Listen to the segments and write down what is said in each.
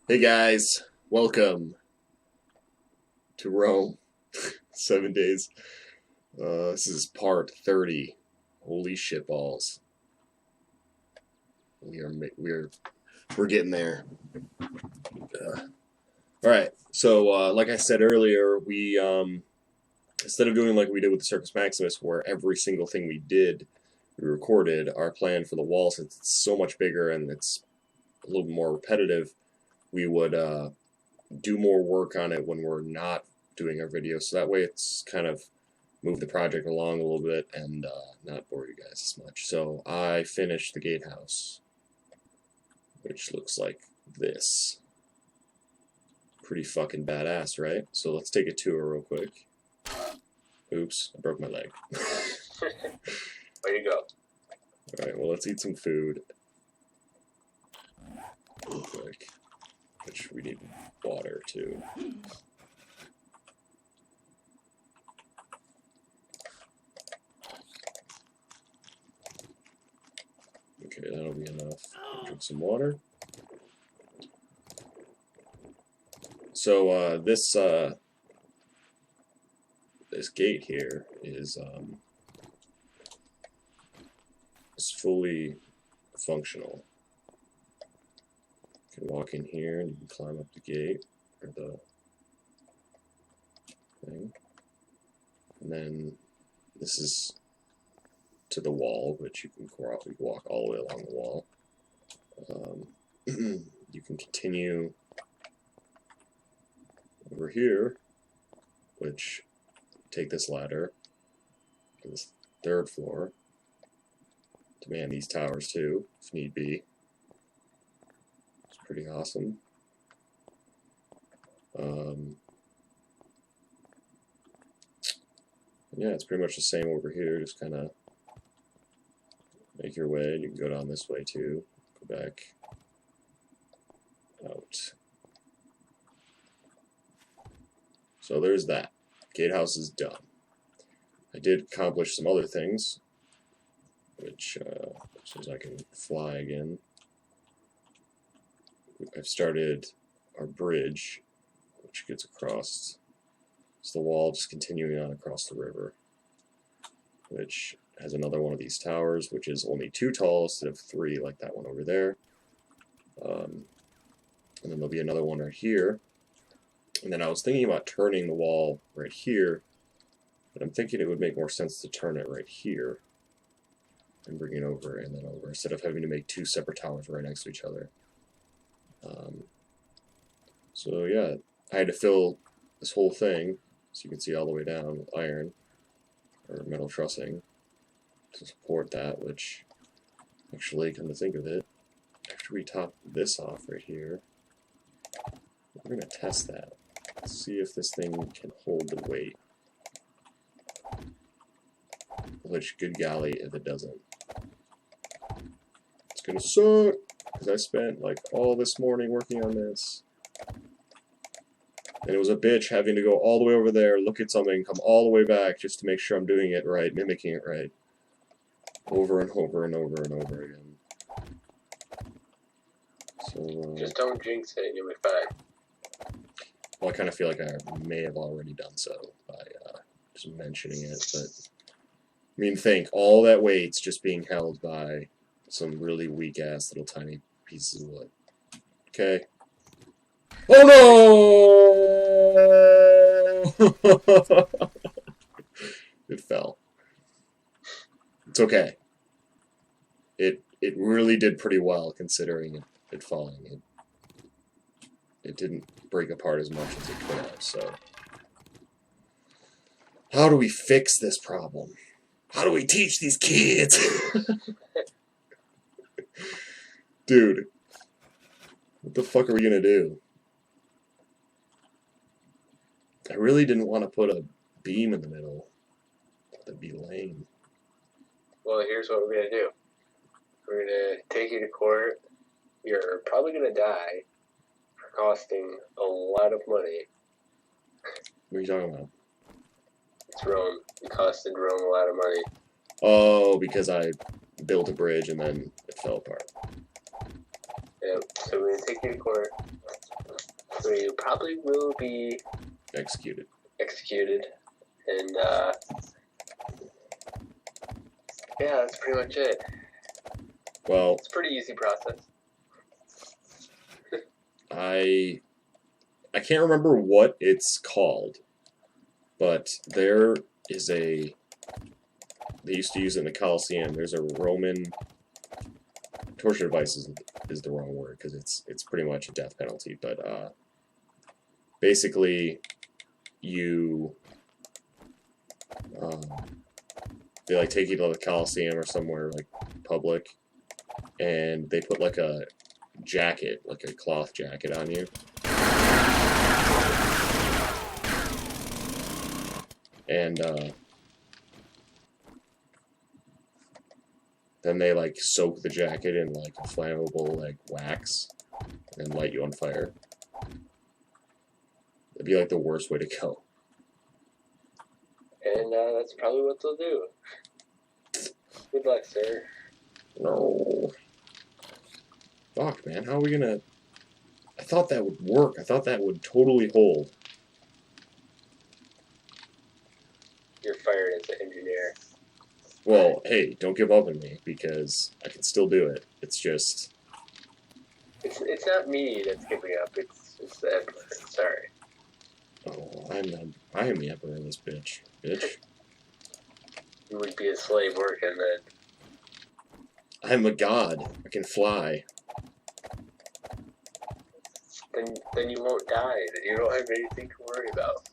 Hey guys, welcome to Rome. 7 days. This is part 30. Holy shit balls. We're getting there. All right. So, like I said earlier, we instead of doing like we did with the Circus Maximus, where every single thing we recorded. Our plan for the wall, since it's so much bigger and it's a little bit more repetitive, we would do more work on it when we're not doing our video, so that way it's kind of move the project along a little bit and not bore you guys as much. So I finished the gatehouse, which looks like this. Pretty fucking badass, right? So let's take a tour real quick. Oops, I broke my leg. There you go. Alright, well, let's eat some food real quick, which we need water too. Okay, that'll be enough. Drink some water. So this gate here is fully functional. You can walk in here and you can climb up the gate or the thing, and then this is to the wall, which you can walk all the way along the wall. You can continue over here, which take this ladder to this third floor to man these towers too, if need be. It's pretty awesome. Yeah, it's pretty much the same over here. Just kind of make your way. You can go down this way too. Go back out. So there's that. Gatehouse is done. I did accomplish some other things, which as soon as I can fly again, I've started our bridge, which gets across. It's the wall just continuing on across the river, which has another one of these towers, which is only 2 tall instead of 3 like that one over there. And then there'll be another one right here. And then I was thinking about turning the wall right here, but I'm thinking it would make more sense to turn it right here and bring it over and then over, instead of having to make 2 separate towers right next to each other. So yeah, I had to fill this whole thing, so you can see all the way down, with iron, or metal trussing, to support that, which, actually, come to think of it, after we top this off right here, we're going to test that. See if this thing can hold the weight. Which, good golly, if it doesn't. It's gonna suck, because I spent, like, all this morning working on this. And it was a bitch having to go all the way over there, look at something, come all the way back just to make sure I'm doing it right, mimicking it right. Over and over and over and over again. So, just don't jinx it and you'll be fine. Well, I kind of feel like I may have already done so by just mentioning it, but I mean, think, all that weight's just being held by some really weak-ass little tiny pieces of wood. Okay? Oh no! It fell. It's okay. It really did pretty well, considering it falling. It didn't break apart as much as it could have, so... How do we fix this problem? How do we teach these kids? Dude, what the fuck are we gonna do? I really didn't want to put a beam in the middle. That'd be lame. Well, here's what we're gonna do. We're gonna take you to court. You're probably gonna die for costing a lot of money. What are you talking about? It's Rome. It costed Rome a lot of money. Oh, because I built a bridge and then it fell apart. Yep. So we're gonna take you to court. where you probably will be executed. And, yeah, that's pretty much it. Well, it's a pretty easy process. I can't remember what it's called, but there is they used to use it in the Colosseum. There's a Roman torture device is the wrong word because it's pretty much a death penalty, but basically you they like take you to the Colosseum or somewhere like public, and they put like a jacket, like a cloth jacket on you. And then they like soak the jacket in like a flammable like wax and light you on fire. It'd be like the worst way to go. And that's probably what they'll do. Good luck, sir. No. Fuck, man. How are we gonna... I thought that would work. I thought that would totally hold. You're fired as an engineer. Well, hey, don't give up on me, because I can still do it. It's just... It's not me that's giving up. It's the Emperor. Sorry. Oh, I am the emperor of this bitch. You would be a slave working then. I'm a god. I can fly. Then you won't die. Then you don't have anything to worry about.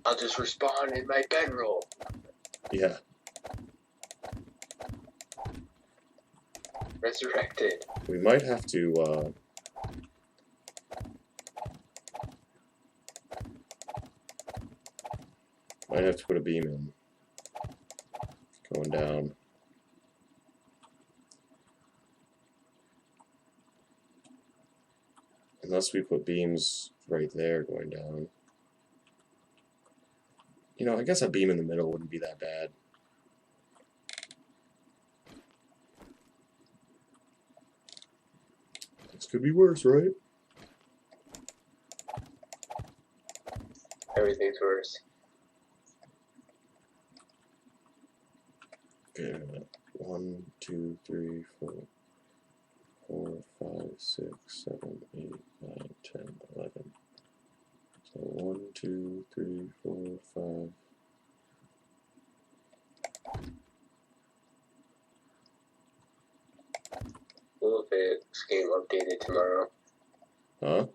I'll just respawn in my bedroll. Yeah. Resurrected. We might have to, might have to put a beam in. Going down. Unless we put beams right there going down. You know, I guess a beam in the middle wouldn't be that bad. This could be worse, right? Everything's worse. Okay, 1, 2, 3, 4, 4, 5, 6, 7, 8, 9, 10, 11. So 1, 2, 3, 4, 5. Cool if this game updated tomorrow. Huh?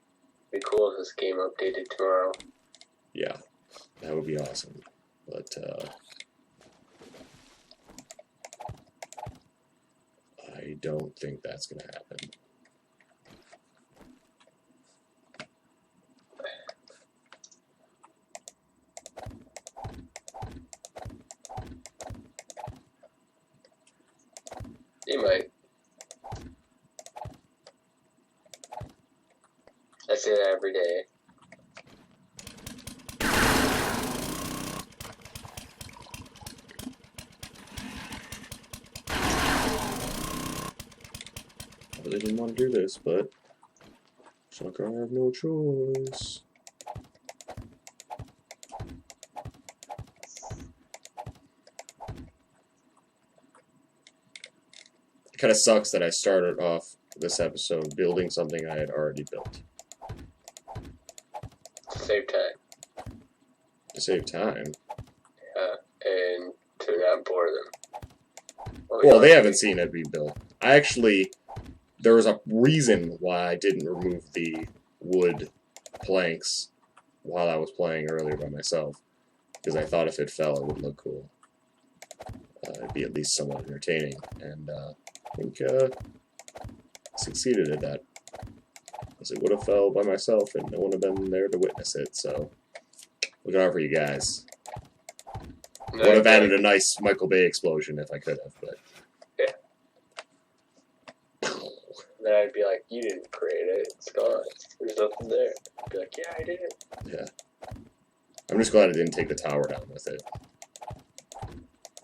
Be cool if this game updated tomorrow. Yeah, that would be awesome. But, I don't think that's gonna happen. You might. I say that every day. I really didn't want to do this, but it's like I have no choice. It kind of sucks that I started off this episode building something I had already built. To save time. To save time? And to not bore them. Well, they haven't seen it be built. There was a reason why I didn't remove the wood planks while I was playing earlier by myself. Because I thought if it fell, it would look cool. It'd be at least somewhat entertaining. And I think succeeded at that. Because it would have fell by myself and no one would have been there to witness it. So, looking out for you guys. No, Would have added a nice Michael Bay explosion if I could have, but... Yeah. Then I'd be like, you didn't create it, it's gone. There's nothing there. I'd be like, yeah, I did it. Yeah. I'm just glad I didn't take the tower down with it.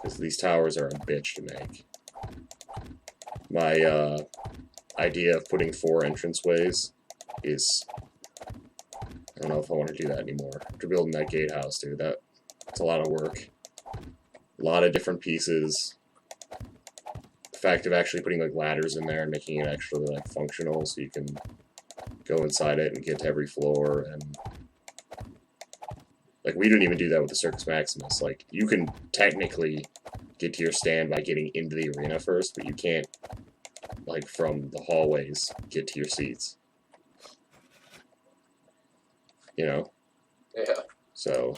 Because these towers are a bitch to make. My idea of putting 4 entranceways is, I don't know if I want to do that anymore. After building that gatehouse, dude, that's a lot of work. A lot of different pieces. The fact of actually putting like ladders in there and making it actually like functional, so you can go inside it and get to every floor. And like, we didn't even do that with the Circus Maximus. Like, you can technically get to your stand by getting into the arena first, but you can't, like, from the hallways get to your seats. You know? Yeah. So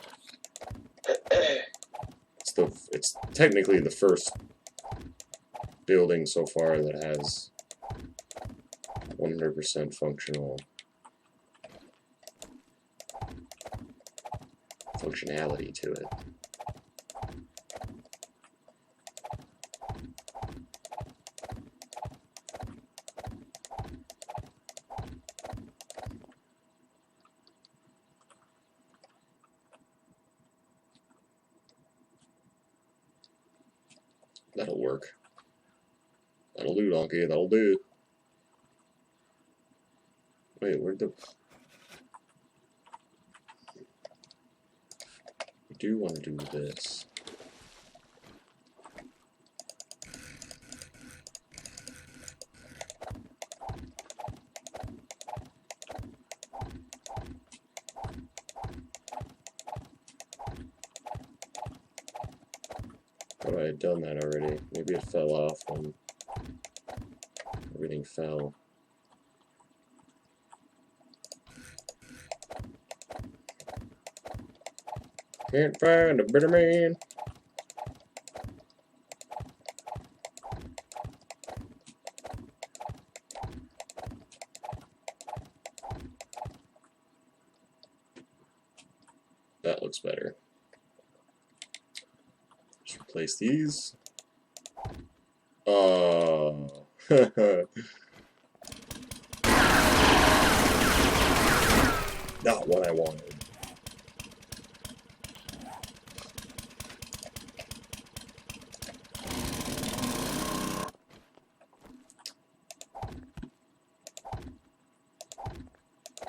it's technically the first building so far that has 100% functional functionality to it. That'll work. That'll do, donkey. That'll do. Wait, where'd the... We do want to do this. Thought I had done that already. Maybe it fell off when everything fell. Can't find a better man. That looks better. Just replace these. Oh. Not what I wanted.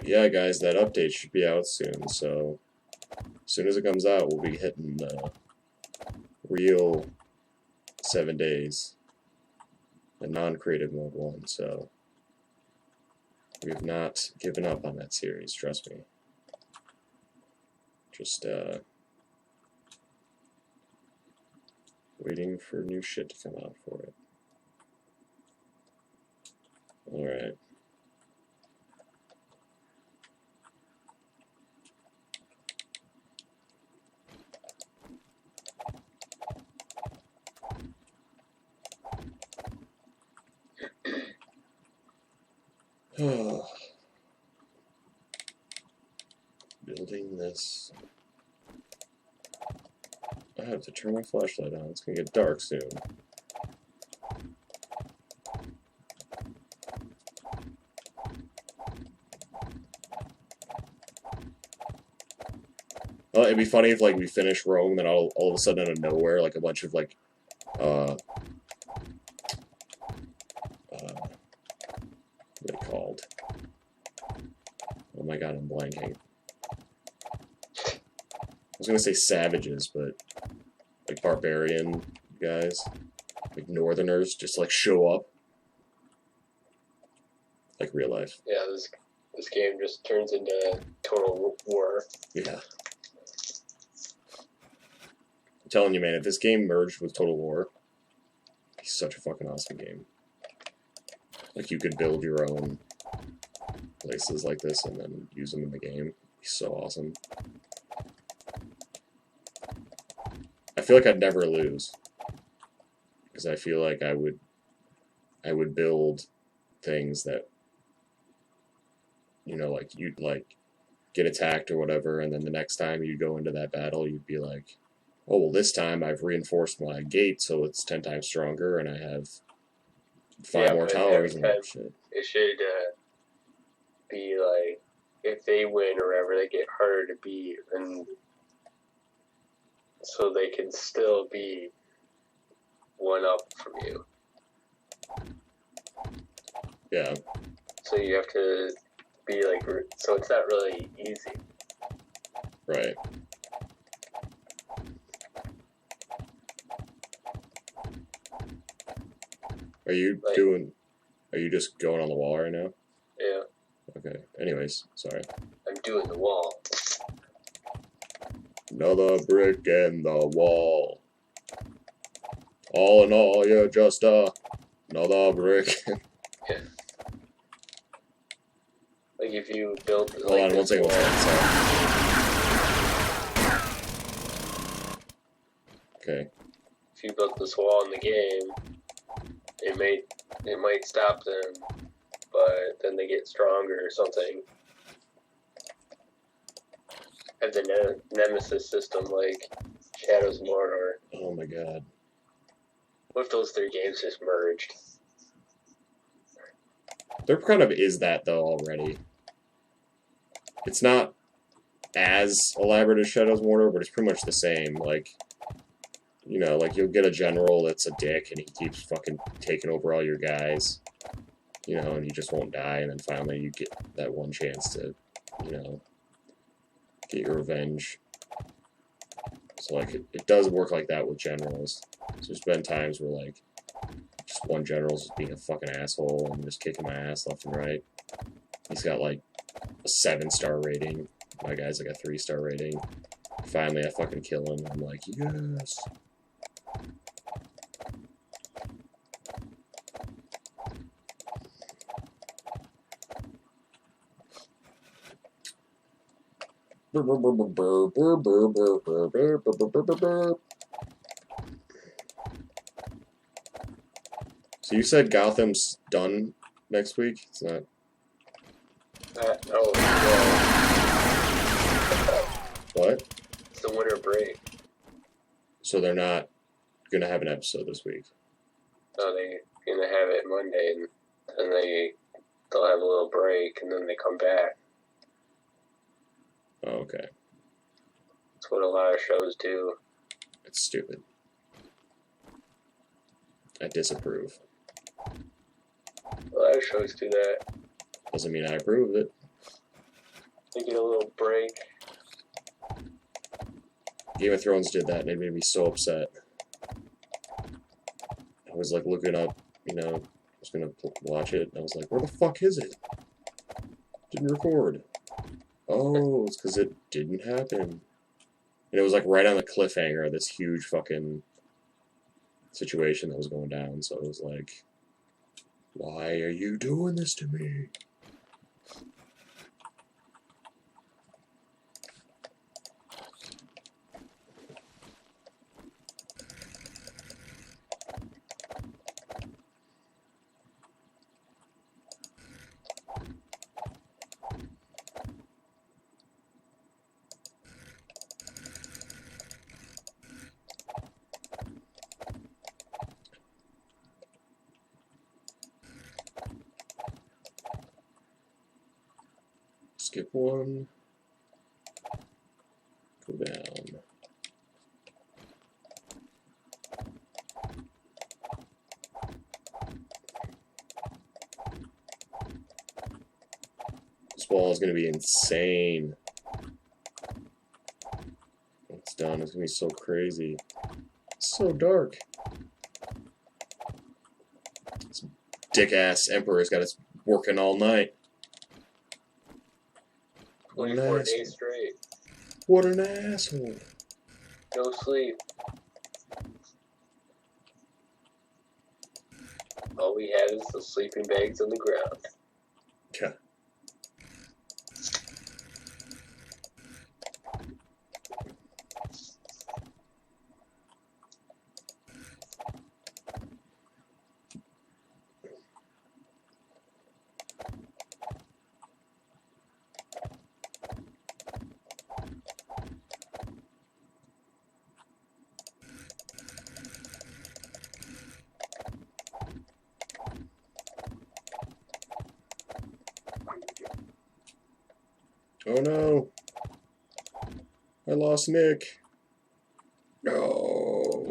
Yeah, guys, that update should be out soon, so as soon as it comes out, we'll be hitting real 7 days, the non-creative mode one, so we have not given up on that series, trust me. Just waiting for new shit to come out for it. Alright. Building this. I have to turn my flashlight on. It's gonna get dark soon. Well, it'd be funny if like we finish Rome, and then all of a sudden out of nowhere, like a bunch of like what are they called? Oh my god, I'm blanking. I was gonna say savages, but like barbarian guys, like northerners, just like show up, like real life. Yeah, this game just turns into total war. Yeah. I'm telling you, man, if this game merged with Total War, it'd be such a fucking awesome game. Like, you could build your own places like this and then use them in the game. It'd be so awesome. I feel like I'd never lose, because I feel like I would build things that, you know, like, you'd, like, get attacked or whatever, and then the next time you go into that battle, you'd be like, oh, well, this time I've reinforced my gate so it's 10 times stronger, and I have 5 more towers and shit. It should be like, if they win or whatever, they get harder to beat, and so they can still be one up from you. Yeah. So you have to be like, so it's not really easy. Right. Are you Like, doing? Are you just going on the wall right now? Yeah. Okay. Anyways, sorry. I'm doing the wall. Another brick in the wall. All in all, you're just another brick. Yeah. Like if you build Hold like on, one second. Sorry. Okay. If you build this wall in the game, it might stop them, but then they get stronger or something. Have the Nemesis system like Shadows of Mordor. Oh my god. What if those three games just merged? There kind of is that though already. It's not as elaborate as Shadows of Mordor, but it's pretty much the same. Like, you know, like you'll get a general that's a dick and he keeps fucking taking over all your guys, you know, and you just won't die, and then finally you get that one chance to, you know, get your revenge. So like it does work like that with generals. So there's been times where like just one general's just being a fucking asshole and just kicking my ass left and right. He's got like a 7-star rating. My guy's like a 3-star rating. Finally I fucking kill him. I'm like, yes. So you said Gotham's done next week? It's not. No, What? it's the winter break. So they're not gonna have an episode this week. No, they're gonna have it Monday, and then they'll have a little break, and then they come back. Oh, okay. That's what a lot of shows do. It's stupid. I disapprove. A lot of shows do that. Doesn't mean I approve of it. They get a little break. Game of Thrones did that and it made me so upset. I was like looking up, you know, I was gonna watch it, and I was like, where the fuck is it? Didn't record. Oh, it's because it didn't happen. And it was like right on the cliffhanger of this huge fucking situation that was going down, so it was like, why are you doing this to me? Skip one. Go down. This wall is going to be insane. When it's done, it's going to be so crazy. It's so dark. This dick-ass Emperor's got us working all night. 24 days straight. What an asshole. No sleep. All we had is the sleeping bags on the ground. Yeah. Oh no. I lost Nick. No.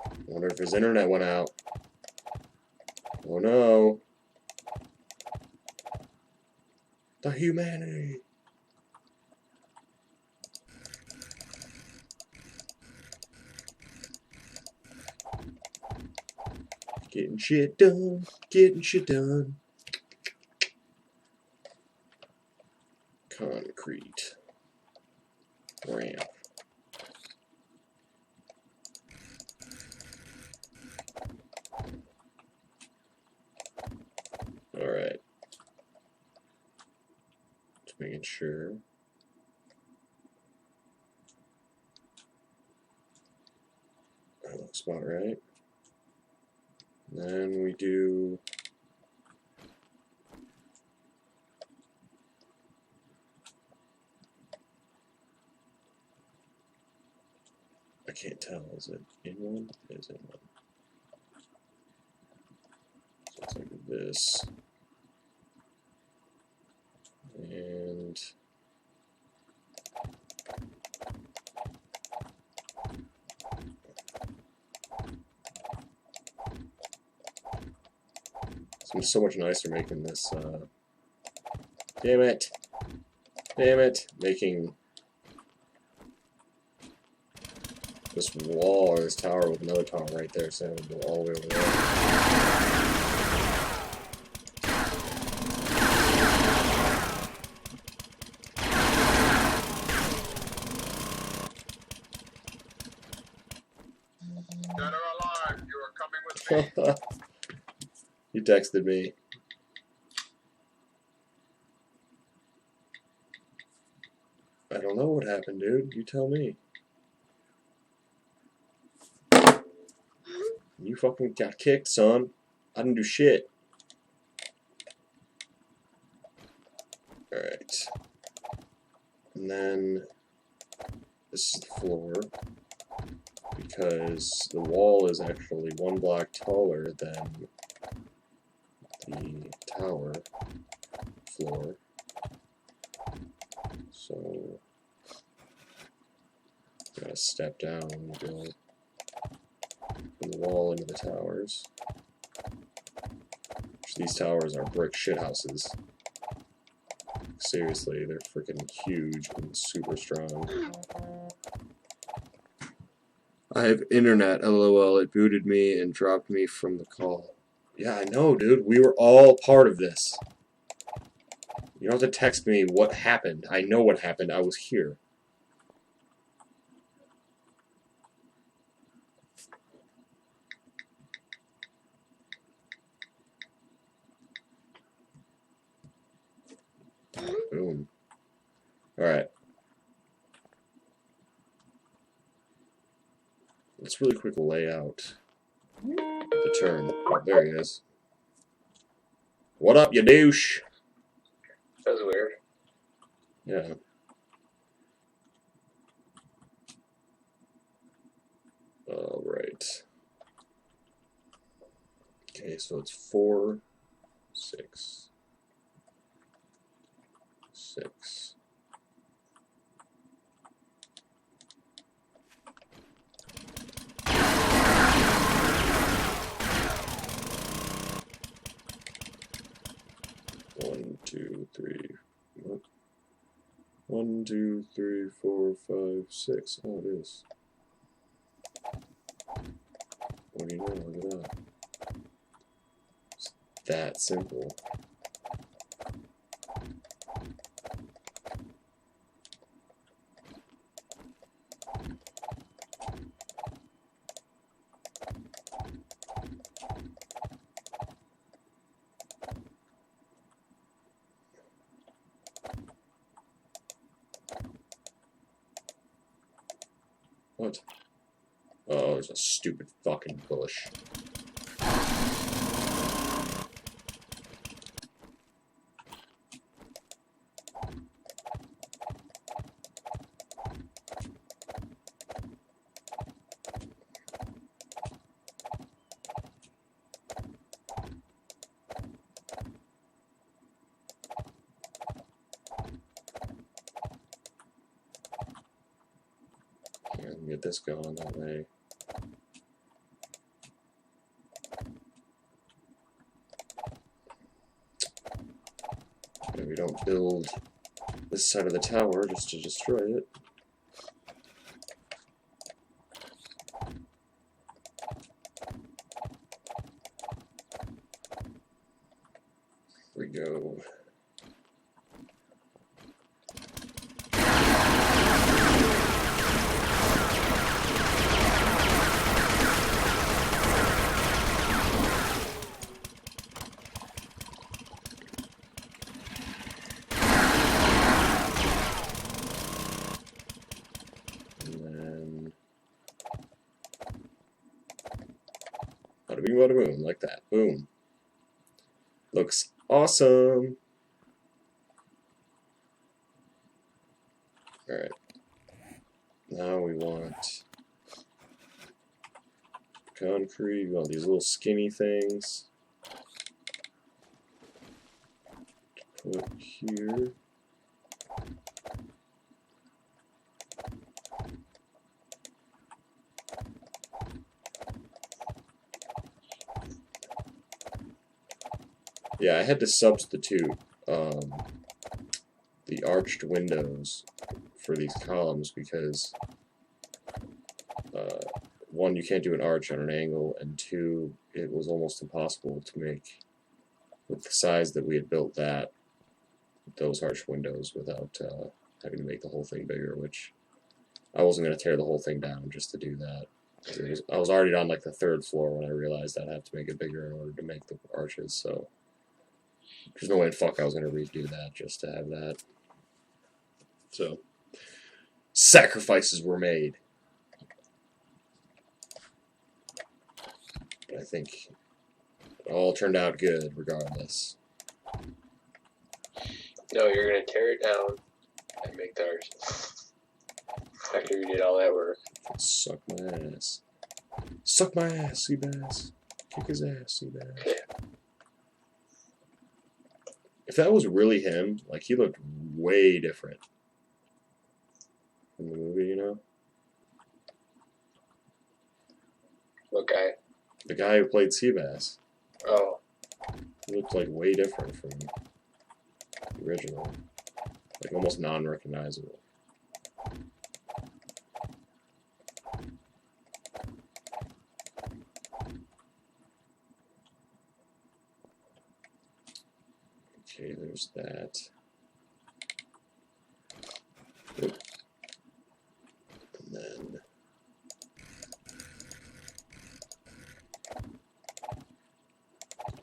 I wonder if his internet went out. Oh no. The humanity. Getting shit done. Getting shit done. Concrete. Ramp. Alright. Just making sure. That looks about right. Then we do I can't tell. Is it in one? It is in one. So it's like this. And it's so much nicer making this. Damn it! Damn it! Making this wall or this tower with another tower right there, so it would go all the way over there. Dead or alive, you are coming with me. You texted me. I don't know what happened, dude. You tell me. You fucking got kicked, son. I didn't do shit. Alright. And then this is the floor. Because the wall is actually one block taller than the tower floor. So gotta step down and go from the wall into the towers. These towers are brick shithouses. Seriously, they're freaking huge and super strong. I have internet, lol. It booted me and dropped me from the call. Yeah, I know, dude. We were all part of this. You don't have to text me what happened. I know what happened. I was here. Boom. Alright. Let's really quick lay out the turn. Oh, there he is. What up, you douche? That was weird. Yeah. Alright. Okay, so it's 4, 6, 6. One, two, three. What? 1, 2, 3, 4, 5, 6. Oh, it is. What do you know? Look at that. It's that simple. What? Oh, there's a stupid fucking bush. Here, let me get this going that way. don't build this side of the tower just to destroy it. Here we go. Bada boom, like that. Boom. Looks awesome. Alright. Now we want concrete. We want these little skinny things to put here. Yeah, I had to substitute the arched windows for these columns because one, you can't do an arch on an angle, and two, it was almost impossible to make with the size that we had built those arched windows without having to make the whole thing bigger, which I wasn't going to tear the whole thing down just to do that. I was already on like the 3rd floor when I realized I'd have to make it bigger in order to make the arches, so there's no way in fuck I was going to redo that just to have that. So, sacrifices were made. But I think it all turned out good regardless. No, you're going to tear it down and make the arches. After you did all that work. Suck my ass. Suck my ass, sea bass. Kick his ass, sea bass. If that was really him, like, he looked way different in the movie, you know? What guy? The guy who played Seabass. Oh. He looked, like, way different from the original. Like, almost non-recognizable. Okay, there's that. Oop. And then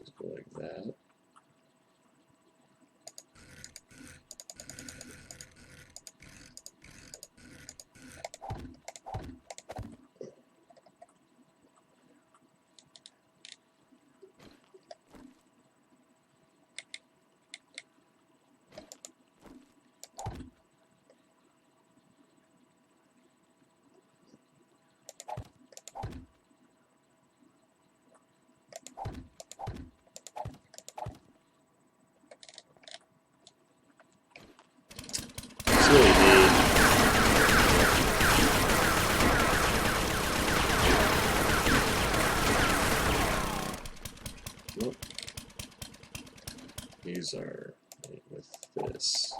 just go like that. It's really neat. Nope. These are made with this.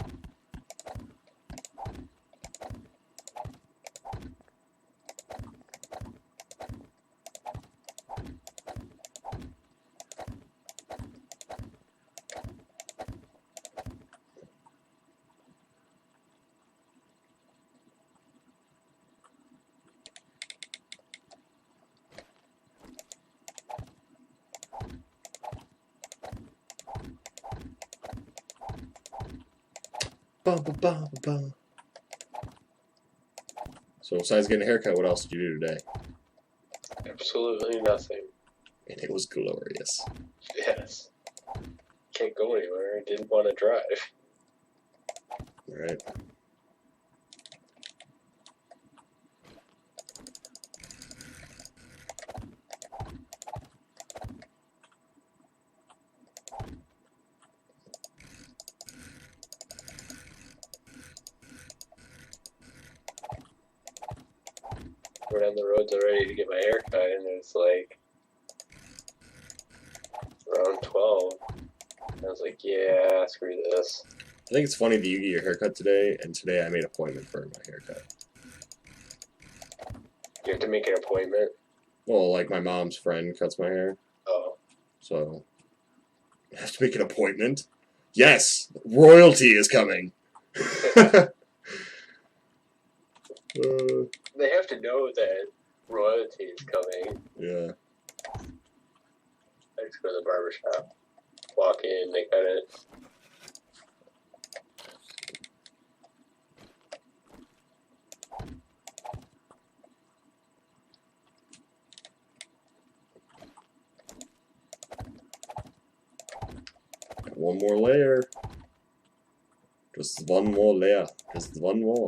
Bum, bum, bum, bum. So besides getting a haircut, what else did you do today? Absolutely nothing. And it was glorious. Yes. Can't go anywhere. I didn't want to drive. Alright. We're down the roads already to get my hair cut, and it's like around 12. I was like, yeah, screw this. I think it's funny that you get your haircut today, and today I made an appointment for my haircut. You have to make an appointment. Well, like my mom's friend cuts my hair, Oh. so I have to make an appointment. Yes, royalty is coming. They have to know that royalty is coming. Yeah. I just go to the barbershop. Walk in, they cut it. One more layer. Just one more layer. Just one more.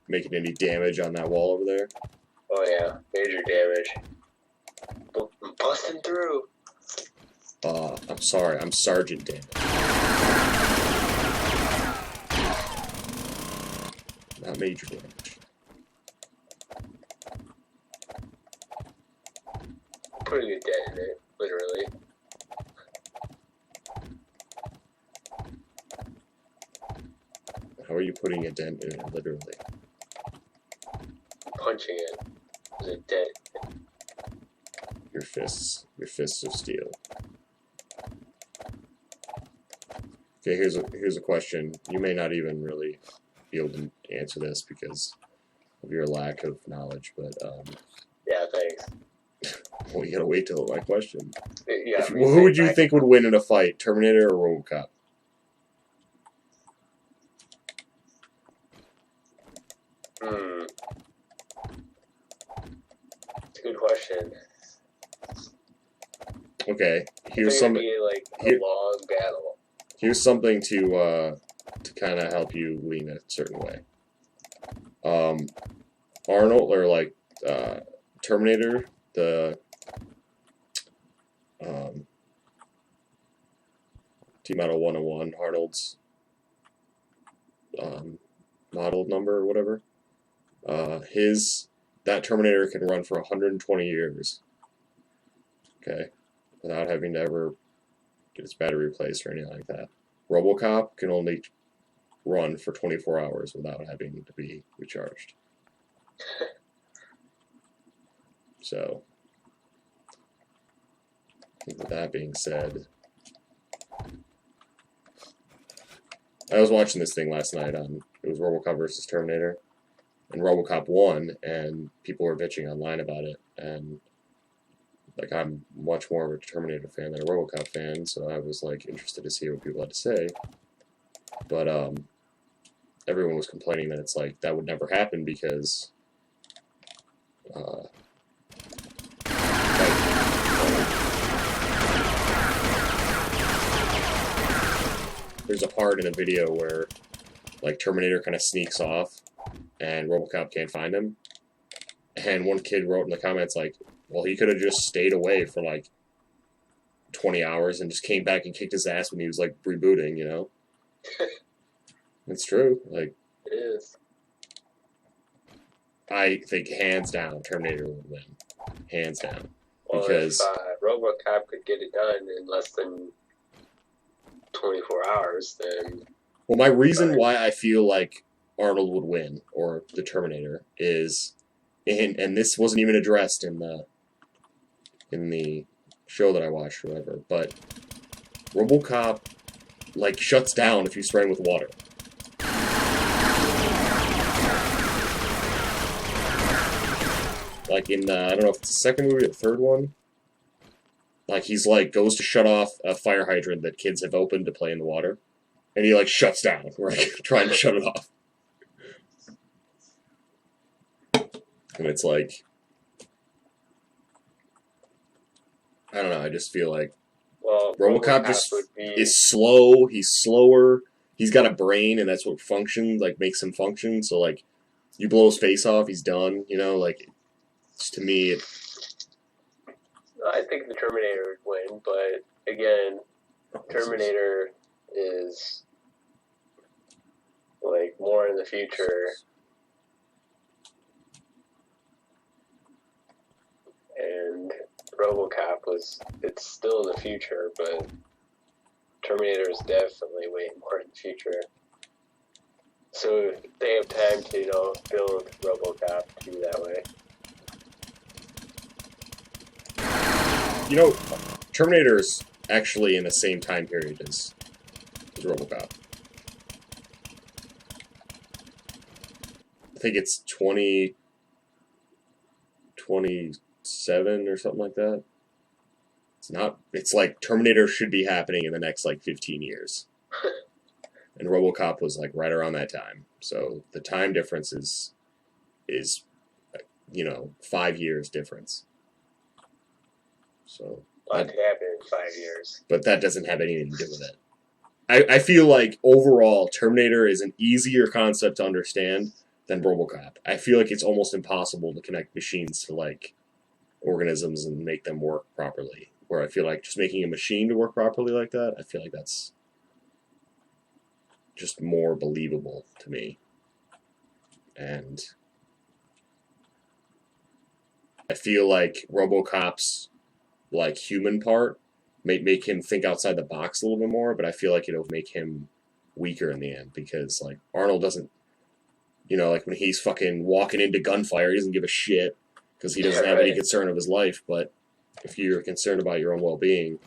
Making any damage on that wall over there? Oh yeah, major damage. I'm busting through. I'm sorry, I'm Sergeant Damage. Not major damage. Putting a dent in it, literally. How are you putting a dent in it, literally? Punching it. There's a dent. Your fists of steel. Okay, here's a question. You may not even really be able to answer this because of your lack of knowledge, but Yeah, thanks. well, you gotta wait till my question. Yeah, Who would you think would win in a fight, Terminator or RoboCop? It's a good question. Okay, Here's some. Be like a long battle. Here's something to kind of help you lean a certain way. Arnold or like Terminator, the T-Model 101, Arnold's model number or whatever. That Terminator can run for 120 years. Okay, without having to ever get its battery replaced or anything like that. RoboCop can only run for 24 hours without having to be recharged. So, with that being said, I was watching this thing last night on, it was RoboCop versus Terminator, and RoboCop won, and people were bitching online about it, and like I'm much more of a Terminator fan than a RoboCop fan, so I was like interested to see what people had to say. But everyone was complaining that it's like that would never happen because there's a part in a video where like Terminator kind of sneaks off and RoboCop can't find him, and one kid wrote in the comments like, well, he could have just stayed away for like 20 hours and just came back and kicked his ass when he was like rebooting, you know? It's true. Like, it is. I think hands down Terminator would win. Hands down. Well, Because if RoboCop could get it done in less than 24 hours, then... well, my reason why I feel like Arnold would win, or the Terminator, is, and this wasn't even addressed in the show that I watched or whatever, but RoboCop like shuts down if you spray him with water. Like in I don't know if it's the second movie or the third one. Like he's like goes to shut off a fire hydrant that kids have opened to play in the water, and he like shuts down, right, trying to shut it off. And it's like, I don't know, I just feel like RoboCop just is slow, he's slower, he's got a brain, and that's what functions, like, makes him function, so, like, you blow his face off, he's done, you know, like, to me, I think the Terminator would win, but, again, Terminator is, like, more in the future. And RoboCop was it's still the future, but Terminator is definitely way more in the future. So they have time to, build RoboCop to be that way. Terminator's actually in the same time period as RoboCop. I think it's 2027 or something like that. It's like Terminator should be happening in the next, 15 years. And RoboCop was, right around that time. So the time difference is 5 years difference. So A lot could happen in 5 years. But that doesn't have anything to do with it. I feel like overall Terminator is an easier concept to understand than RoboCop. I feel like it's almost impossible to connect machines to organisms and make them work properly. Where I feel like just making a machine to work properly like that, I feel like that's just more believable to me. And I feel like RoboCop's human part may make him think outside the box a little bit more, but I feel like it'll make him weaker in the end because Arnold doesn't, when he's fucking walking into gunfire, he doesn't give a shit because he doesn't have any concern of his life. But if you're concerned about your own well-being,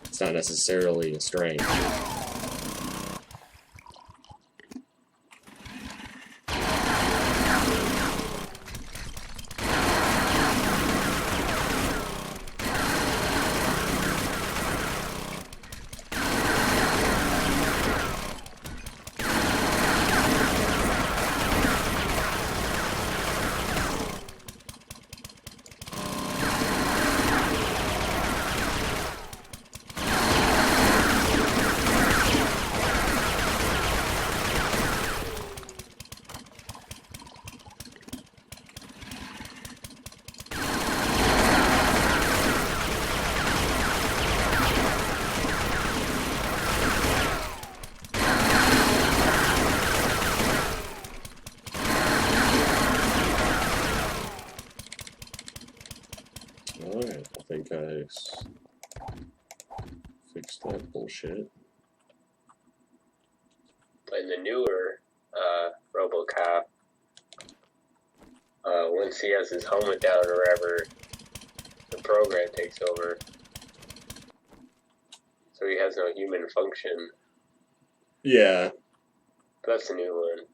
it's not necessarily a strength. Alright, I think I fixed that bullshit. In the newer RoboCop, once he has his helmet down or whatever, the program takes over. So he has no human function. Yeah. That's the new one.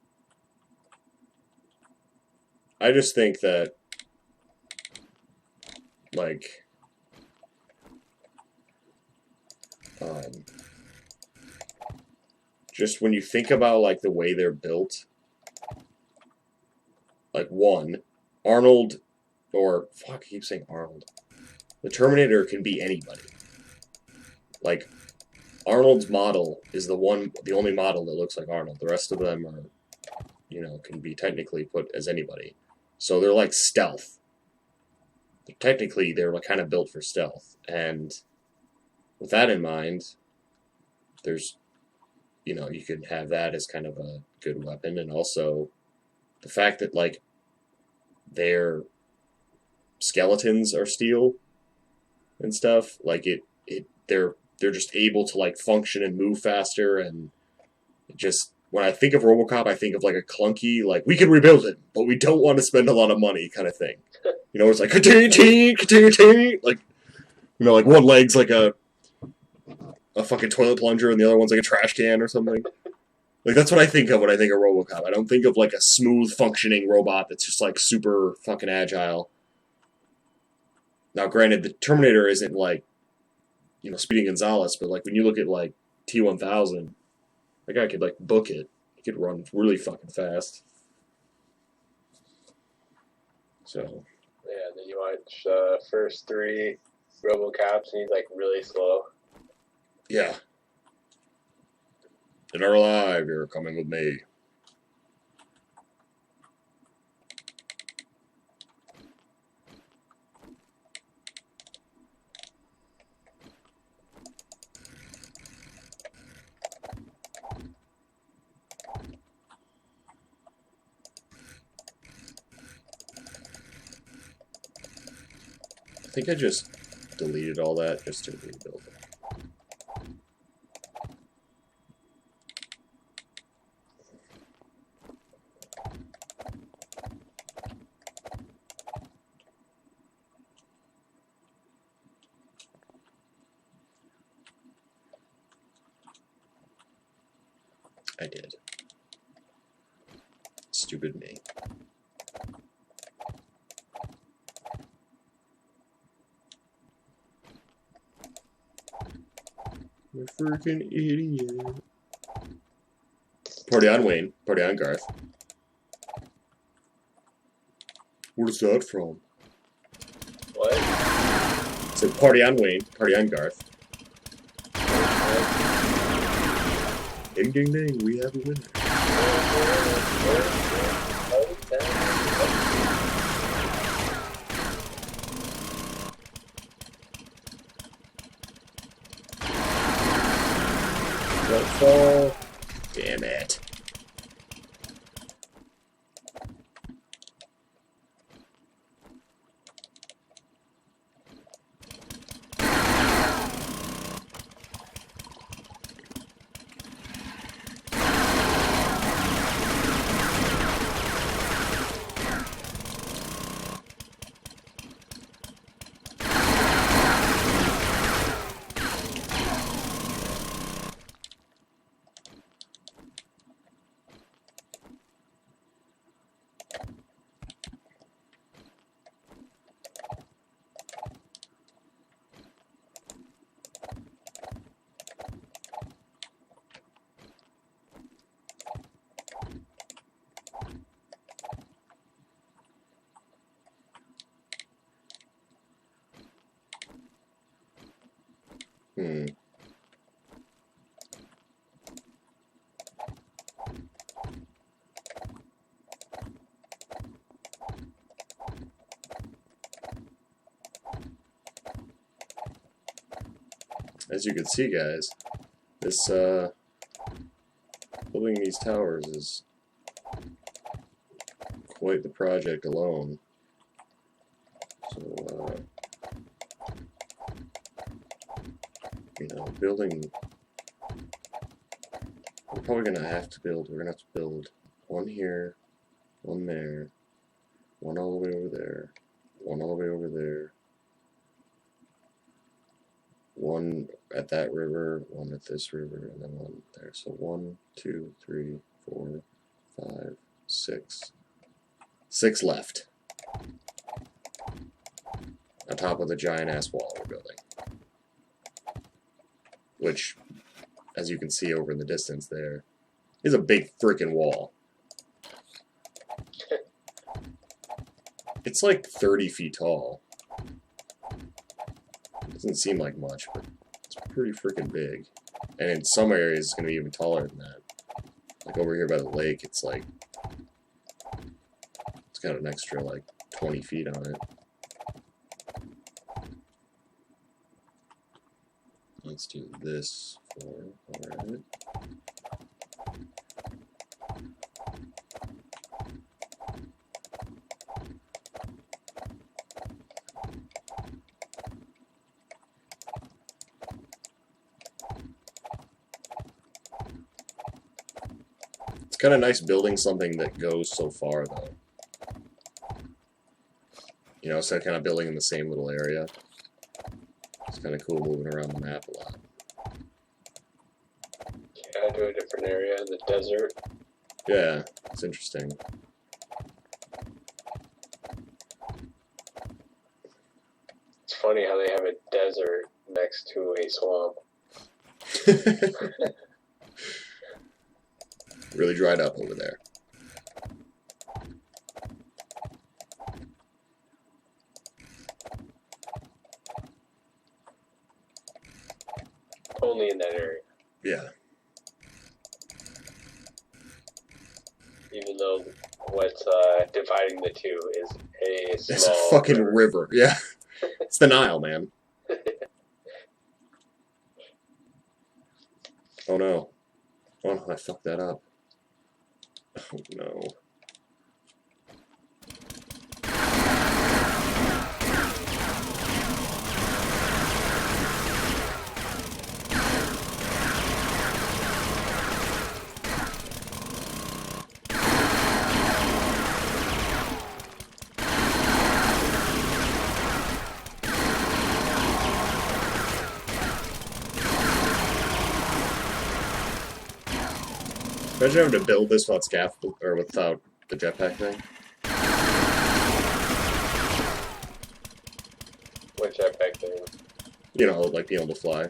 I just think that, just when you think about, the way they're built, one, Arnold, or, fuck, I keep saying Arnold. The Terminator can be anybody. Arnold's model is the only model that looks like Arnold. The rest of them are, can be technically put as anybody. So they're stealth. Technically, they're kind of built for stealth. And with that in mind, there's, you could have that as kind of a good weapon. And also the fact that, their skeletons are steel and stuff. They're just able to, function and move faster. And just, when I think of RoboCop, I think of, a clunky, we can rebuild it, but we don't want to spend a lot of money kind of thing. It's one leg's a fucking toilet plunger and the other one's a trash can or something. That's what I think of when I think of RoboCop. I don't think of a smooth functioning robot that's just super fucking agile. Now, granted, the Terminator isn't Speedy Gonzalez, but when you look at T-1000, that guy could book it. He could run really fucking fast. So. Yeah, then you watch the first 3 RoboCops and he's really slow. Yeah. Dead or alive, you're coming with me. I think I just deleted all that just to rebuild it. I did. Stupid me. You're a freaking idiot. Party on Wayne. Party on Garth. Where's that from? What? It said party on Wayne. Party on Garth. Ding ding ding, we have a winner. Don't fall. Damn it. As you can see, guys, this building these towers is quite the project alone. So, you know, building, we're probably gonna have to build. We're gonna have to build one here, one there, one all the way over there, one all the way over there, one at that river, one at this river, and then one there. So 1, 2, 3, 4, 5, 6. 6 left. On top of the giant ass wall we're building. Which, as you can see over in the distance there, is a big freaking wall. It's like 30 feet tall. Doesn't seem like much, but it's pretty freaking big. And in some areas, it's going to be even taller than that. Like over here by the lake, it's like, it's got an extra like 20 feet on it. Let's do this for, alright. It's kind of nice building something that goes so far, though. You know, so kind of building in the same little area. It's kind of cool moving around the map a lot. Yeah, to a different area, the desert. Yeah, it's interesting. It's funny how they have a desert next to a swamp. Really dried up over there. Only in that area. Yeah. Even though what's dividing the two is a small It's a fucking river. Yeah. It's the Nile, man. Oh no. Oh no, I fucked that up. Oh no. Imagine having to build this without scaffold or without the jetpack thing. What jetpack thing? You know, like being able to fly.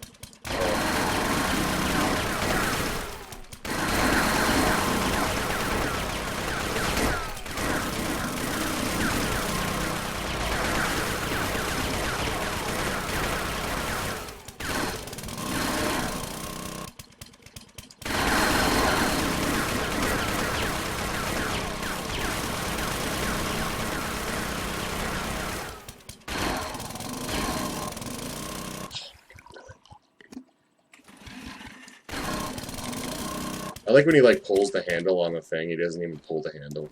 I like when he like pulls the handle on the thing. He doesn't even pull the handle.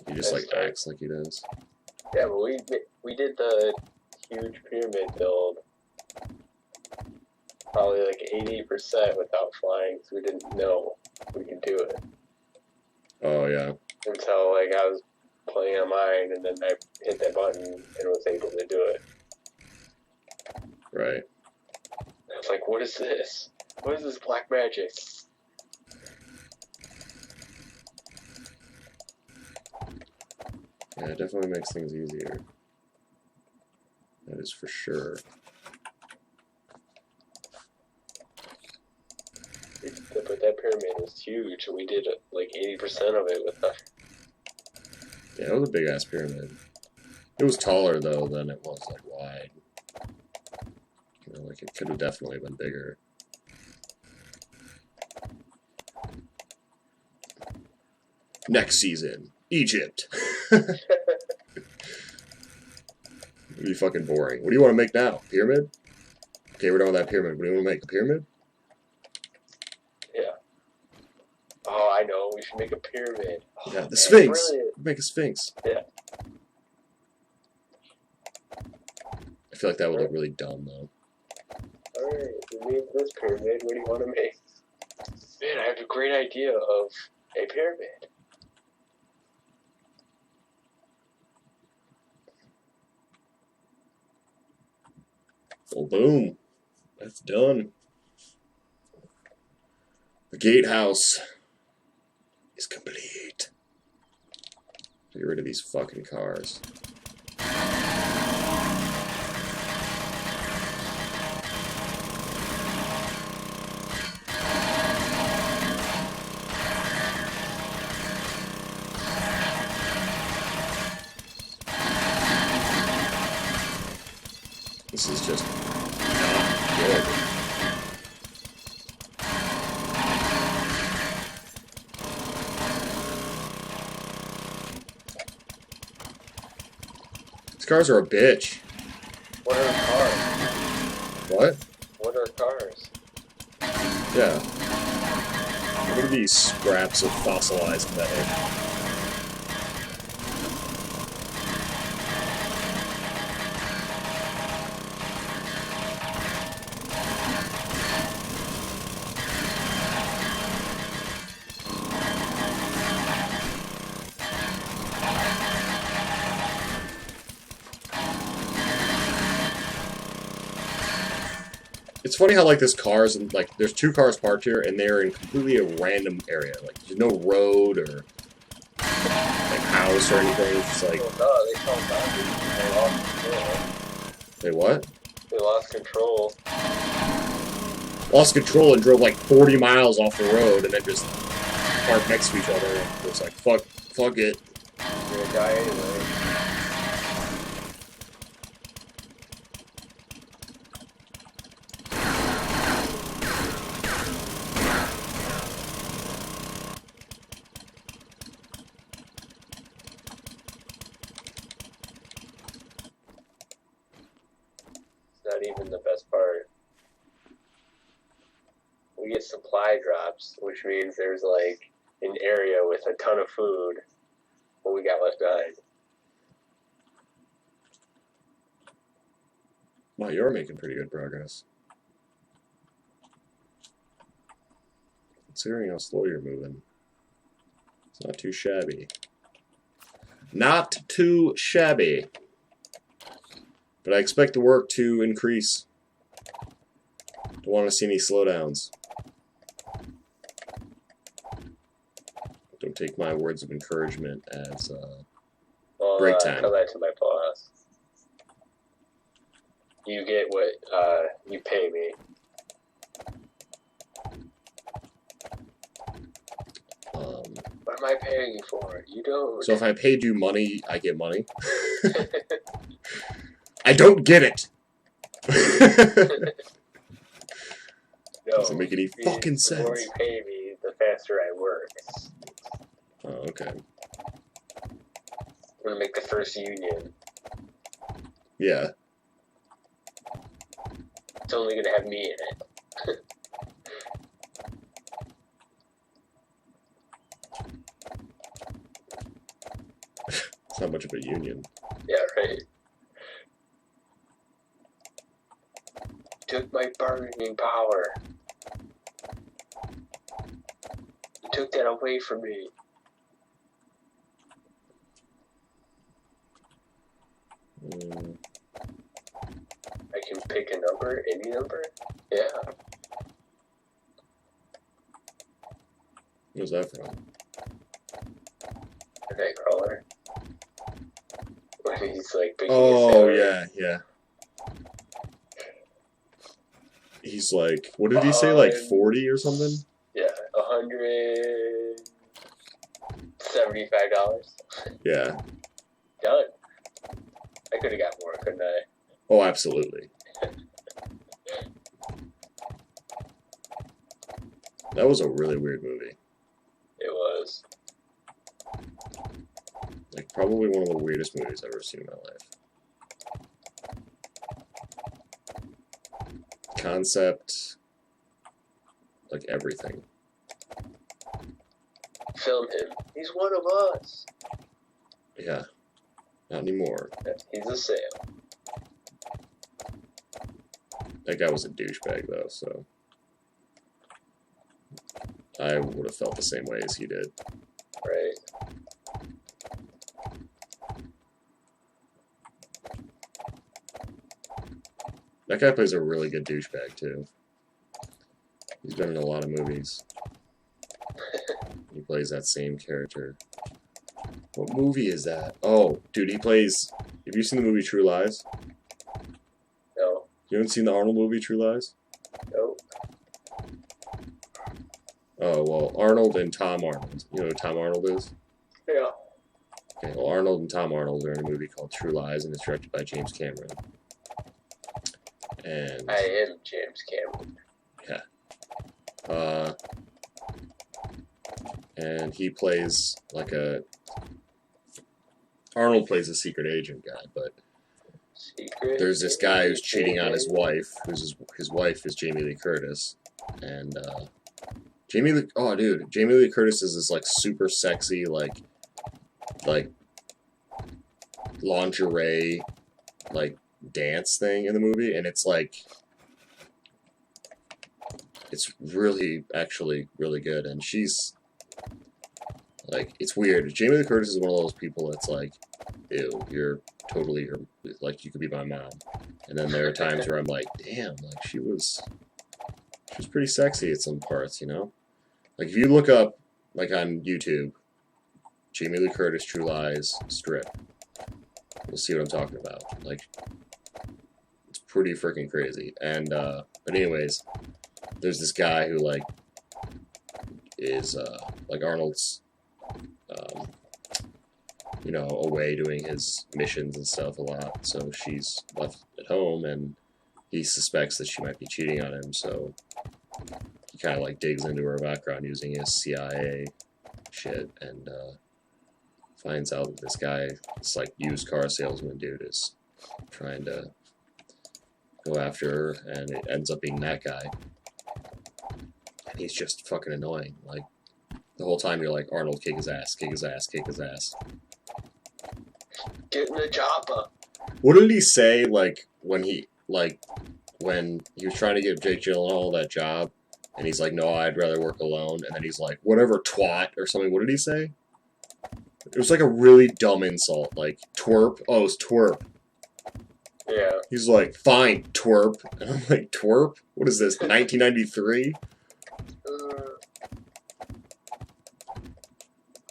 He just like acts like he does. Yeah, but we did the huge pyramid build probably like 80% without flying, because we didn't know we could do it Oh yeah. until like I was playing on mine, and then I hit that button and was able to do it. Right. I was like, "What is this? What is this black magic?" Yeah, it definitely makes things easier. That is for sure. But that pyramid was huge, and we did like 80% of it with the. Yeah, it was a big ass pyramid. It was taller though than it was like wide. You know, like it could have definitely been bigger. Next season, Egypt. It'd be fucking boring. What do you want to make now? Pyramid? Okay, we're done with that pyramid. What do you want to make? A pyramid? Yeah. Oh, I know. We should make a pyramid. Oh, Yeah, the Sphinx. brilliant. Make a Sphinx. Yeah. I feel like that would look really dumb though. Alright, we made this pyramid. What do you want to make? Man, I have a great idea of a pyramid. Well, boom. That's done. The gatehouse is complete. Get rid of these fucking cars. This is just not good. These cars are a bitch. What are cars? What? What are cars? Yeah. What are these scraps of fossilized metal? It's funny how like this car's and like there's two cars parked here and they're in completely a random area. Like there's no road or like house or anything. It's like Well, no, they fell back. They lost control. they what? They lost control. Lost control and drove like 40 miles off the road and then just parked next to each other. And it was like fuck it. You're gonna die anyway. Not even the best part. We get supply drops, which means there's like an area with a ton of food, what we got left behind. Wow, you're making pretty good progress. Considering how slow you're moving. It's not too shabby. Not too shabby. But I expect the work to increase. Don't want to see any slowdowns. Don't take my words of encouragement as Well, break time. tell that to my boss. You get what you pay me. What am I paying you for? You don't. So if I paid you money, I get money. I don't get it. No, Doesn't make any fucking The more sense. you pay me, the faster I work. Oh, okay. I'm gonna make the first union. Yeah. It's only gonna have me in it. It's not much of a union. Yeah, right. Took my bargaining power. You took that away from me. I can pick a number, any number? Yeah. Where's that from? A Nightcrawler. When he's like picking his Oh, salary. yeah. He's like, what did he say, like 40 or something? Yeah, $175. Yeah. Done. I could have got more, couldn't I? Oh, absolutely. That was a really weird movie. It was. Like, probably one of the weirdest movies I've ever seen in my life. Concept, like everything. Film him. He's one of us. Yeah. Not anymore. He's a sale. That guy was a douchebag, though, so... I would have felt the same way as he did. Right. That guy plays a really good douchebag, too. He's been in a lot of movies. He plays that same character. What movie is that? Oh, dude, he plays... Have you seen the movie True Lies? No. You haven't seen the Arnold movie True Lies? No. Oh, well, Arnold and Tom Arnold. You know who Tom Arnold is? Yeah. Okay, well, Arnold and Tom Arnold are in a movie called True Lies, and it's directed by James Cameron. And... I am James Cameron. And he plays like a... Arnold plays a secret agent guy, but Secret. there's this guy who's cheating on his wife, his wife is Jamie Lee Curtis, and Jamie Lee Curtis is this like super sexy like lingerie like dance thing in the movie, and it's like it's really actually really good, and she's like, it's weird. Jamie Lee Curtis is one of those people that's like, ew, you're totally like, you could be my mom. And then there are times where I'm like, damn, like she was pretty sexy at some parts, you know? Like if you look up like on YouTube, Jamie Lee Curtis True Lies strip, you'll see what I'm talking about. Like, it's pretty freaking crazy. And but anyways, there's this guy who like is like Arnold's you know, away doing his missions and stuff a lot, so she's left at home, and he suspects that she might be cheating on him, so he kind of like digs into her background using his CIA shit, and finds out that this guy, this like used car salesman dude, is trying to go after her, and it ends up being that guy, and he's just fucking annoying. Like, the whole time you're like, Arnold, kick his ass, kick his ass, kick his ass. Get in the chopper. What did he say, like, when he was trying to give Jake Gyllenhaal that job, and he's like, no, I'd rather work alone, and then he's like, whatever, twat, or something. What did he say? It was like a really dumb insult, like, twerp. Oh, it's twerp. Yeah. He's like, fine, twerp. And I'm like, twerp? What is this, 1993?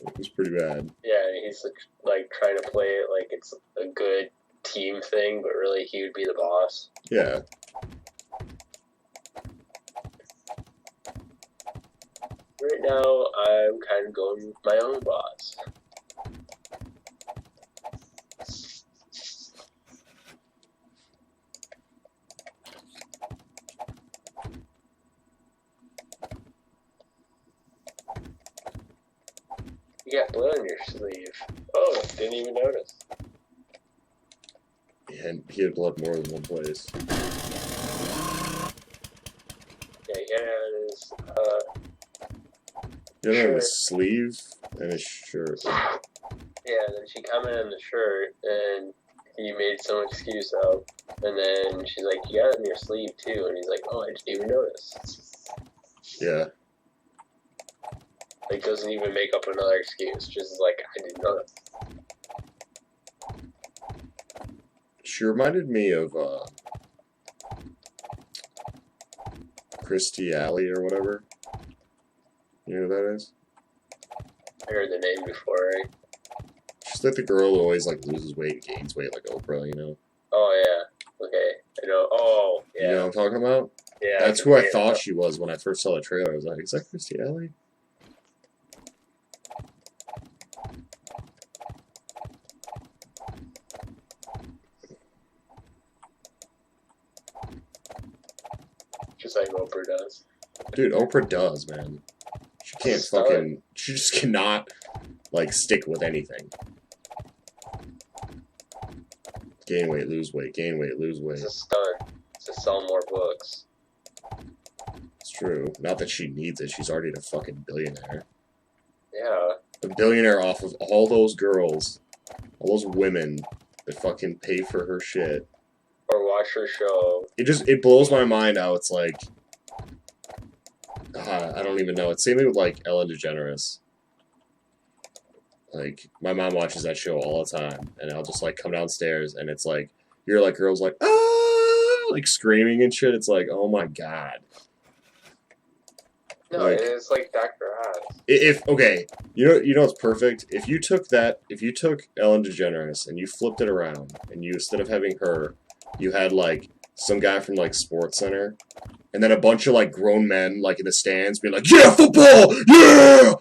It was pretty bad. Yeah, and he's like trying to play it like it's a good team thing, but really he would be the boss. Yeah. Right now, I'm kind of going with my own boss. You got blood on your sleeve. Oh, didn't even notice. And he had blood more than one place. Yeah, he had it on his, He had it on shirt. his sleeve and his shirt. Yeah, then she commented on the shirt, and he made some excuse up. And then she's like, you got it on your sleeve, too. And he's like, oh, I didn't even notice. Yeah. Like, doesn't even make up another excuse. Just like, I didn't notice. She reminded me of Christy Alley or whatever. You know who that is? I heard the name before, right? She's like the girl who always like loses weight and gains weight like Oprah, you know? Oh, yeah. Okay. I know. Oh, yeah. You know what I'm talking about? Yeah. That's who I thought she was when I first saw the trailer. I was like, is that Christy Alley? Just like Oprah does. Dude, Oprah does, man. She can't fucking... She just cannot, like, stick with anything. Gain weight, lose weight, gain weight, lose weight. It's a stunt. To sell more books. It's true. Not that she needs it. She's already a fucking billionaire. Yeah. A billionaire off of all those girls, all those women that fucking pay for her shit. Or watch her show. It blows my mind how it's like, I don't even know. It's same thing with like Ellen DeGeneres. Like my mom watches that show all the time, and I'll just like come downstairs, and it's like you're like girls like like screaming and shit. It's like, oh my god. No, Like- it's like Dr. Oz. If okay, you know it's perfect. If you took Ellen DeGeneres and you flipped it around, and you instead of having her, you had like some guy from like Sports Center, and then a bunch of like grown men like in the stands being like, "Yeah, football, yeah."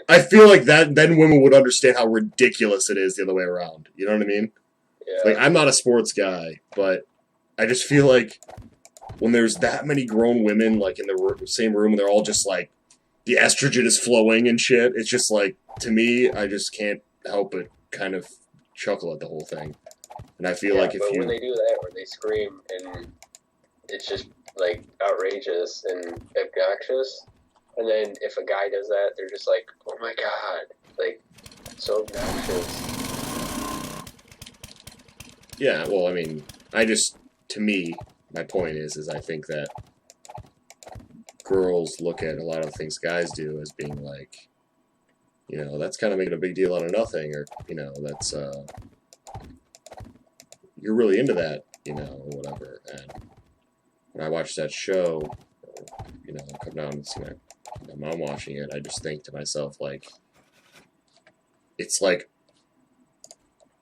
I feel like that then women would understand how ridiculous it is the other way around. You know what I mean? Yeah. Like I'm not a sports guy, but I just feel like when there's that many grown women like in the same room and they're all just like the estrogen is flowing and shit, it's just like to me I just can't help but kind of chuckle at the whole thing. And I feel like if but you when they do that, when they scream and it's just like outrageous and obnoxious, and then if a guy does that, they're just like, oh my god, like so obnoxious. yeah, well, I mean, to me, my point is I think that girls look at a lot of things guys do as being like, you know, that's kind of making a big deal out of nothing, or, you know, that's, you're really into that, you know, or whatever. And when I watch that show, you know, come down and see my mom watching it, I just think to myself, like, it's like,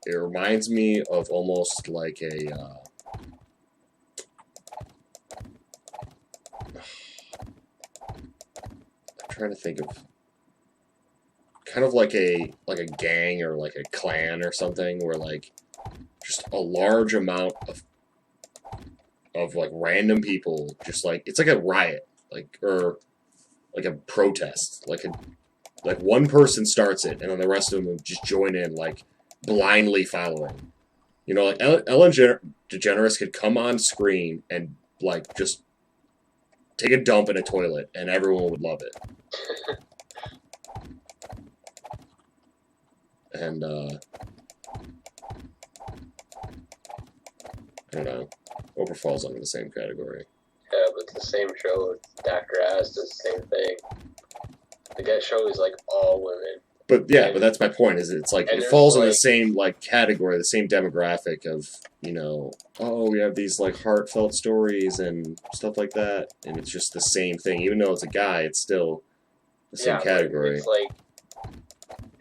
it reminds me of almost like a, I'm trying to think of, kind of like a gang or like a clan or something, where like just a large amount of like random people, just like it's like a riot, like or like a protest, like one person starts it, and then the rest of them just join in, like blindly following. You know, like Ellen DeGeneres could come on screen and like just take a dump in a toilet, and everyone would love it. And I don't know. Oprah falls under the same category. Yeah, but it's the same show. Dr. Oz does the same thing. Like that show is like all women. But yeah, but that's my point. Is it's like And it falls in the like- same like category, the same demographic of, you know, oh, we have these like heartfelt stories and stuff like that, and it's just the same thing. Even though it's a guy, it's still the same but category. It's like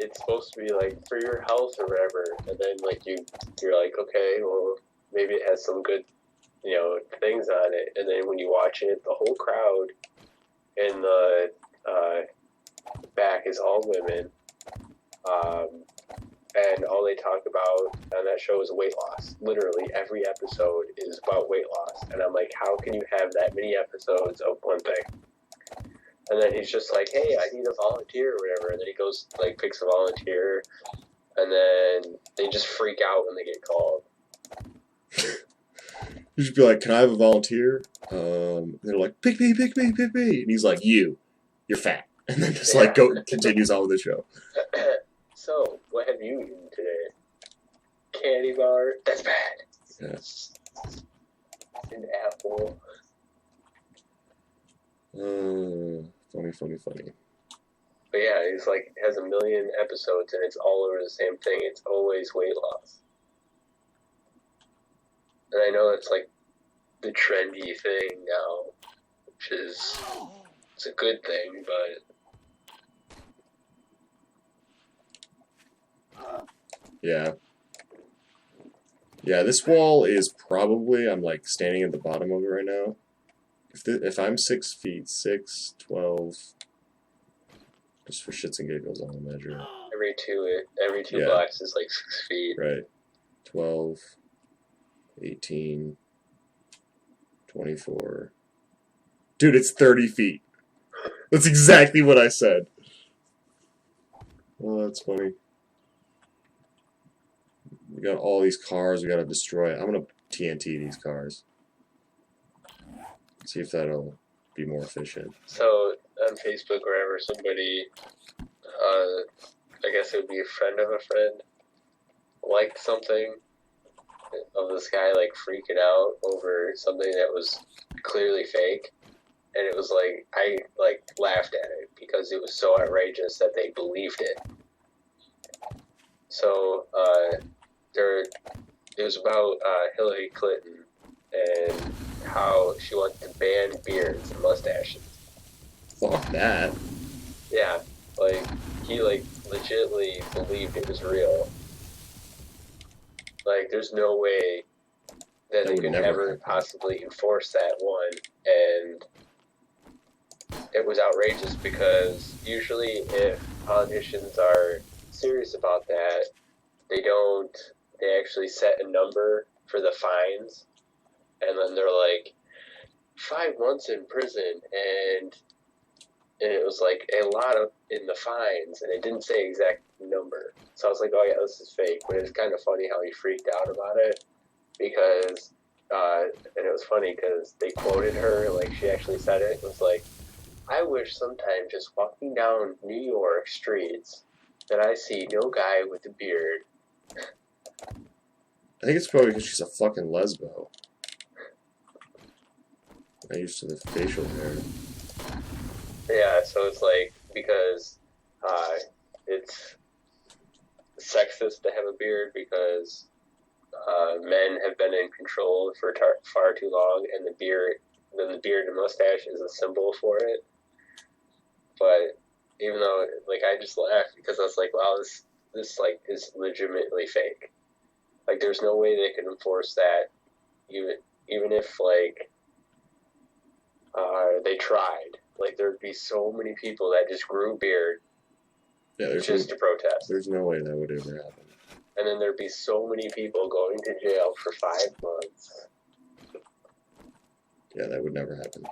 it's supposed to be like for your health or whatever, and then like you're like, okay, well maybe it has some good, you know, things on it, and then when you watch it, the whole crowd in the back is all women, and all they talk about on that show is weight loss. Literally every episode is about weight loss, and I'm like, how can you have that many episodes of one thing? And then he's just like, hey, I need a volunteer or whatever, and then he goes like picks a volunteer, and then they just freak out when they get called. You should be like, can I have a volunteer? They're like, pick me, pick me, pick me. And he's like, you're fat. And then just like continues on with the show. So, what have you eaten today? Candy bar? That's bad. Yeah. An apple. Funny. But yeah, it's like, it has a million episodes and it's all over the same thing. It's always weight loss. And I know it's like the trendy thing now, which is, it's a good thing, but Yeah. Yeah, this wall is probably, I'm like standing at the bottom of it right now. If I'm 6 feet, 6, 12, just for shits and giggles, I'll measure. every two blocks is like 6 feet. Right. 12, 18, 24. Dude, it's 30 feet. That's exactly what I said. Oh, that's funny. We got all these cars we gotta destroy. I'm gonna TNT these cars. See if that'll be more efficient. So on Facebook or wherever, somebody, I guess it would be a friend of a friend, liked something of this guy like freaking out over something that was clearly fake, and it was like I like laughed at it because it was so outrageous that they believed it. So it was about Hillary Clinton and how she wants to ban beards and mustaches. Fuck that. Yeah, like he like legitimately believed it was real. Like there's no way that they would could never ever happen. possibly enforce that one, and it was outrageous because usually if politicians are serious about that, they actually set a number for the fines, and then they're like 5 months in prison, and it was like a lot of in the fines, and it didn't say exact number. So I was like, oh yeah, this is fake. But it's kind of funny how he freaked out about it because, and it was funny because they quoted her, like she actually said it. It was like, I wish sometime just walking down New York streets that I see no guy with a beard. I think it's probably because she's a fucking lesbo. I'm used to the facial hair. Yeah, so it's like, because it's sexist to have a beard because men have been in control for far too long, and the beard and mustache is a symbol for it. But even though, like, I just laughed because I was like, wow, this like is legitimately fake. Like, there's no way they could enforce that, even if like they tried. Like, there'd be so many people that just grew beard just to protest. There's no way that would ever happen. And then there'd be so many people going to jail for 5 months. Yeah, that would never happen.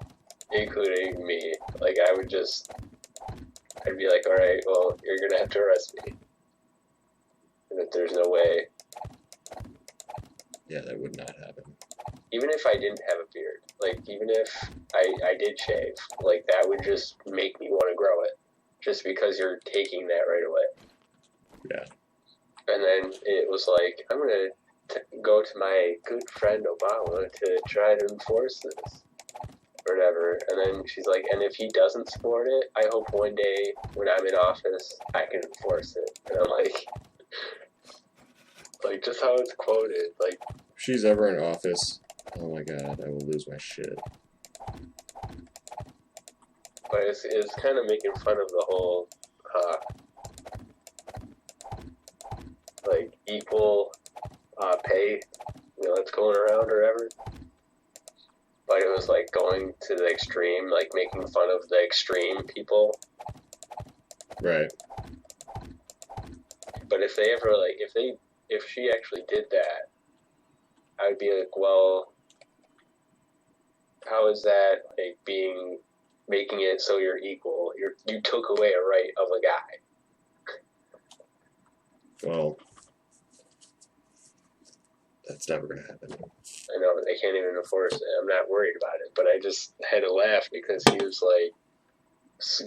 Including me. Like, I'd be like, alright, well, you're gonna have to arrest me. And if there's no way. Yeah, that would not happen. Even if I didn't have a beard, like, even if I did shave, like, that would just make me want to grow it. Just because you're taking that right away. Yeah. And then it was like, I'm going to go to my good friend Obama to try to enforce this. Or whatever. And then she's like, and if he doesn't support it, I hope one day when I'm in office, I can enforce it. And I'm like just how it's quoted. Like, If she's ever in office, oh my god, I will lose my shit. but it's kind of making fun of the whole equal pay, that's going around or whatever. But it was like going to the extreme, like making fun of the extreme people. Right. But if they ever if she actually did that, I would be like, well, how is that like making it so you're equal? You took away a right of a guy. Well, that's never going to happen. I know, they can't even enforce it. I'm not worried about it, but I just had to laugh because he was like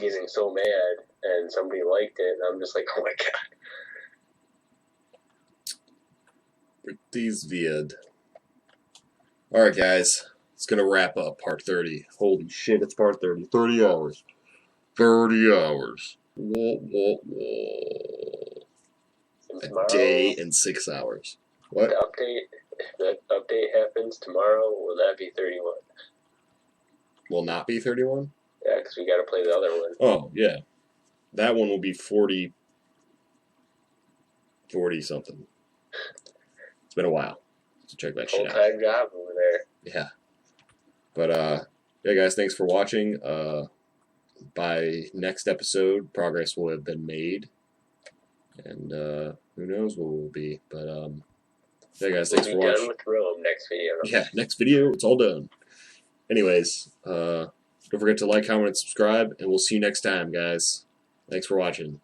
getting so mad and somebody liked it, and I'm just like, oh my god. Pretty's weird. Alright, guys. It's going to wrap up part 30. Holy shit, it's part 30. 30 hours. 30 hours. Whoa, whoa, whoa. And A tomorrow, day and 6 hours. What? if that update happens tomorrow, will that be 31? Will not be 31? Yeah, because we got to play the other one. Oh, yeah. That one will be 40 something. It's been a while to check that shit out. Full-time job over there. Yeah. But, yeah, guys, thanks for watching. By next episode, progress will have been made. And, who knows what we'll be. But, yeah, guys, thanks for We'll be watching. done with Rome next video. Yeah, next video, it's all done. Anyways, don't forget to like, comment, and subscribe, and we'll see you next time, guys. Thanks for watching.